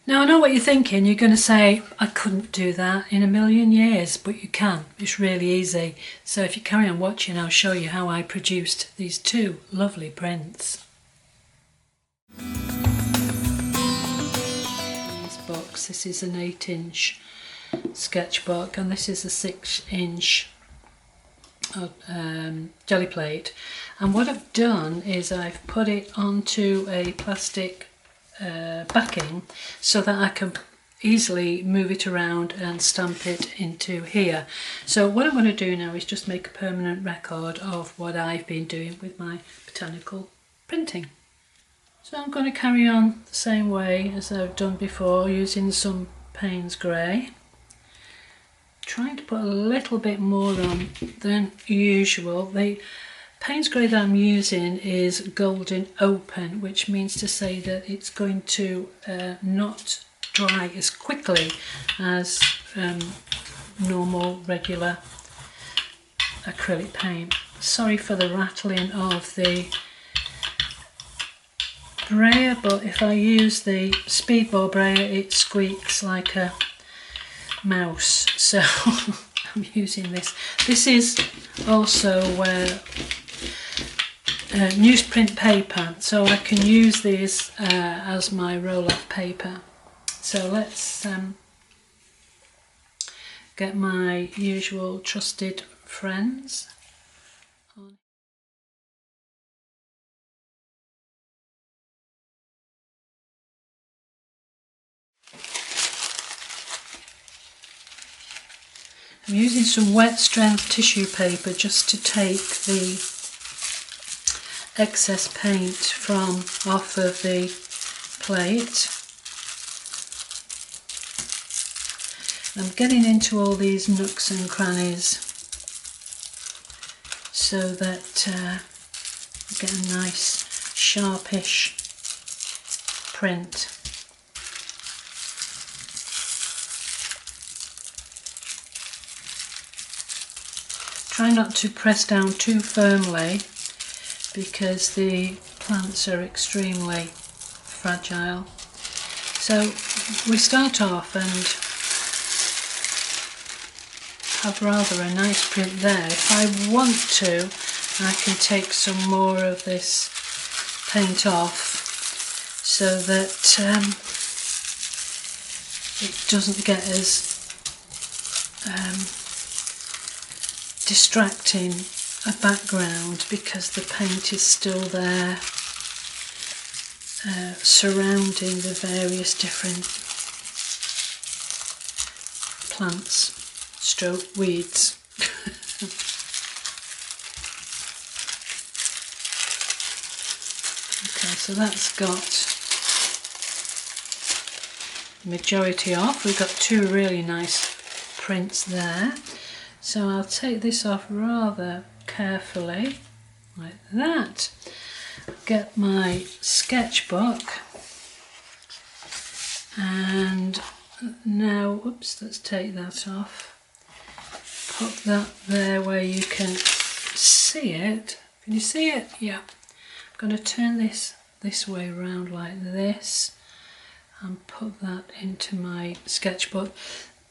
Now I know what you're thinking, you're going to say, I couldn't do that in a million years, but you can, it's really easy. So if you carry on watching, I'll show you how I produced these two lovely prints. These books, this is an 8-inch sketchbook and this is a 6-inch jelly plate, and what I've done is I've put it onto a plastic backing so that I can easily move it around and stamp it into here. So what I'm going to do now is just make a permanent record of what I've been doing with my botanical printing. So I'm going to carry on the same way as I've done before, using some Payne's grey, trying to put a little bit more on than usual. The Payne's grey that I'm using is golden open, which means to say that it's going to not dry as quickly as normal regular acrylic paint. Sorry for the rattling of the brayer, but if I use the speedball brayer it squeaks like a mouse, so I'm using this. This is also newsprint paper, so I can use these as my roll-off paper. So let's get my usual trusted friends on. I'm using some wet strength tissue paper just to take the excess paint from off of the plate. I'm getting into all these nooks and crannies so that I get a nice sharpish print. Try not to press down too firmly because the plants are extremely fragile. So we start off and have rather a nice print there. If I want to, I can take some more of this paint off so that it doesn't get as distracting a background, because the paint is still there surrounding the various different plants stroke weeds. Okay, so that's got the majority off. We've got two really nice prints there. So I'll take this off rather carefully, like that. Get my sketchbook, and now, oops, let's take that off. Put that there where you can see it. Can you see it? Yeah. I'm going to turn this way around like this and put that into my sketchbook.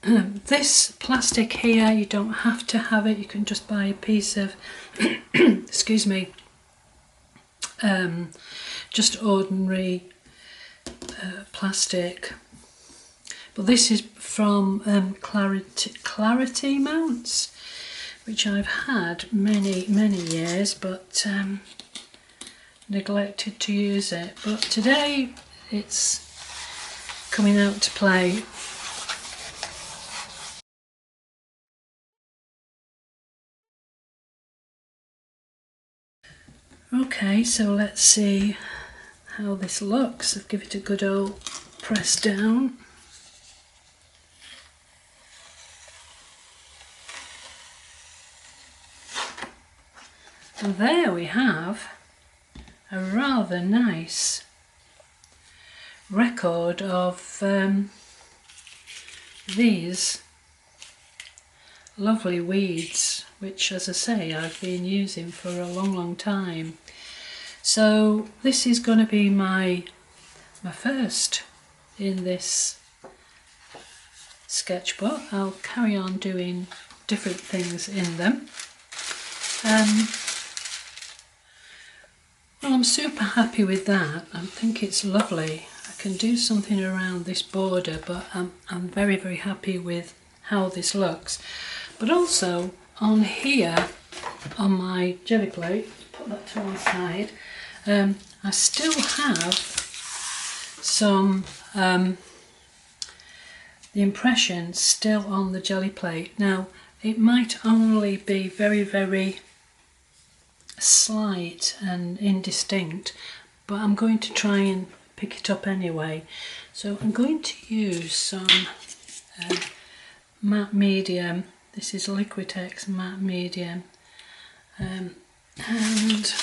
This plastic here, you don't have to have it, you can just buy a piece of excuse me, just ordinary plastic, but this is from Clarity mounts, which I've had many years, but neglected to use it, but today it's coming out to play. Okay, so let's see how this looks. I'll give it a good old press down. And there we have a rather nice record of these lovely weeds, which, as I say, I've been using for a long time. So this is going to be my first in this sketchbook. I'll carry on doing different things in them. Well, I'm super happy with that. I think it's lovely. I can do something around this border, but I'm very, very happy with how this looks. But also on here, on my jelly plate, put that to one side, I still have some the impression still on the jelly plate. Now, it might only be very, very slight and indistinct, but I'm going to try and pick it up anyway. So I'm going to use some matte medium. This is Liquitex matte medium. And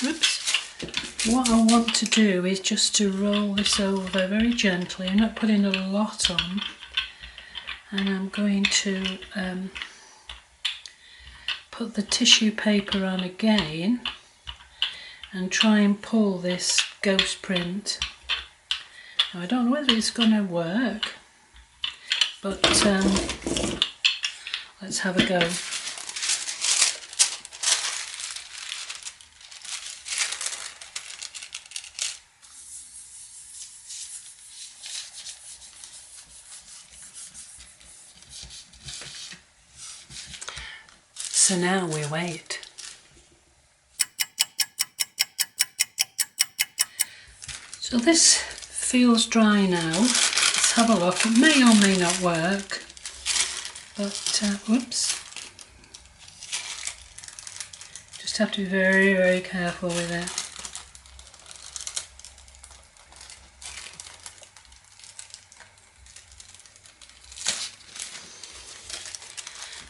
whoops, what I want to do is just to roll this over very gently. I'm not putting a lot on. And I'm going to put the tissue paper on again and try and pull this ghost print. Now, I don't know whether it's going to work, but let's have a go. So now we wait. So this feels dry now. Let's have a look. It may or may not work, but whoops. Just have to be very, very careful with it.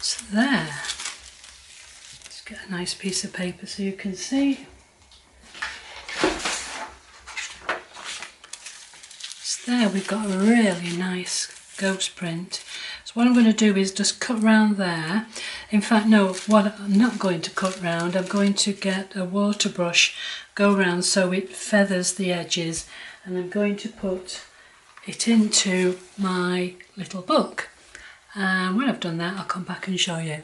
So there. Get a nice piece of paper so you can see. So there we've got a really nice ghost print. So what I'm going to do is just cut round there. In fact, no, what I'm not going to cut round, I'm going to get a water brush, go round so it feathers the edges, and I'm going to put it into my little book. And when I've done that, I'll come back and show you.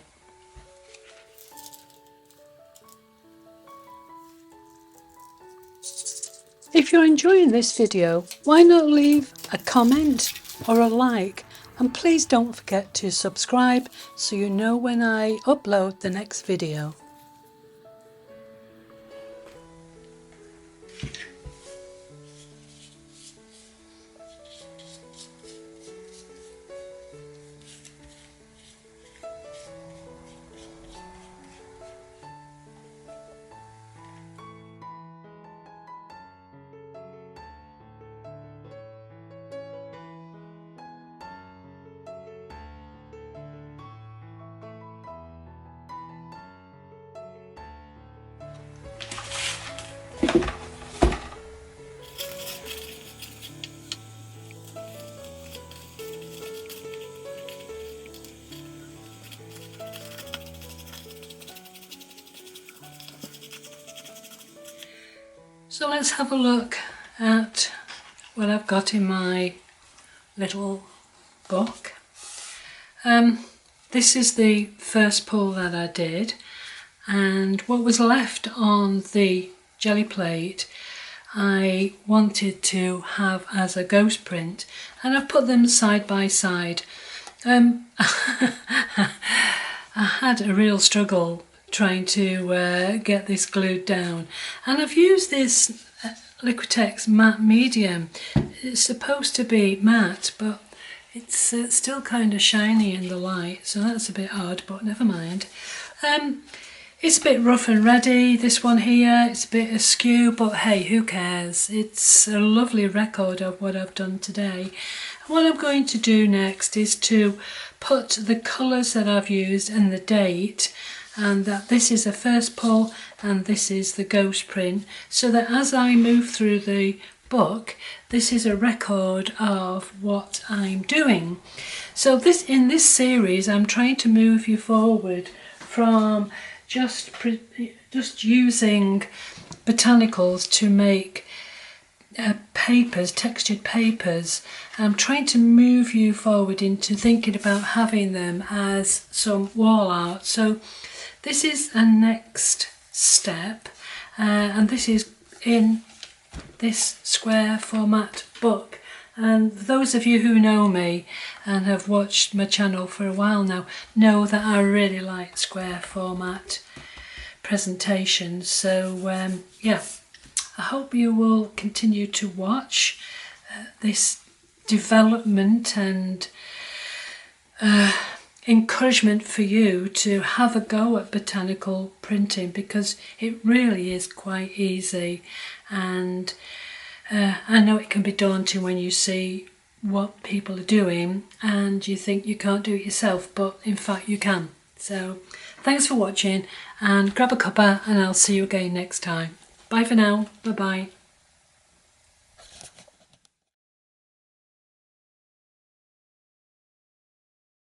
If you're enjoying this video, why not leave a comment or a like, and please don't forget to subscribe so you know when I upload the next video. So let's have a look at what I've got in my little book. This is the first pull that I did, and what was left on the jelly plate I wanted to have as a ghost print, and I've put them side by side. I had a real struggle trying to get this glued down, and I've used this Liquitex matte medium. It's supposed to be matte, but it's still kind of shiny in the light, so that's a bit odd, but never mind. It's a bit rough and ready, this one here. It's a bit askew, but hey, who cares? It's a lovely record of what I've done today. What I'm going to do next is to put the colours that I've used and the date, and that this is the first pull and this is the ghost print, so that as I move through the book, this is a record of what I'm doing. So in this series I'm trying to move you forward from just using botanicals to make papers, textured papers. I'm trying to move you forward into thinking about having them as some wall art. So this is a next step, and this is in this square format book. And those of you who know me and have watched my channel for a while now know that I really like square format presentations. So yeah, I hope you will continue to watch this development and encouragement for you to have a go at botanical printing, because it really is quite easy. And I know it can be daunting when you see what people are doing and you think you can't do it yourself, but in fact you can. So thanks for watching, and grab a cuppa, and I'll see you again next time. Bye for now. Bye bye.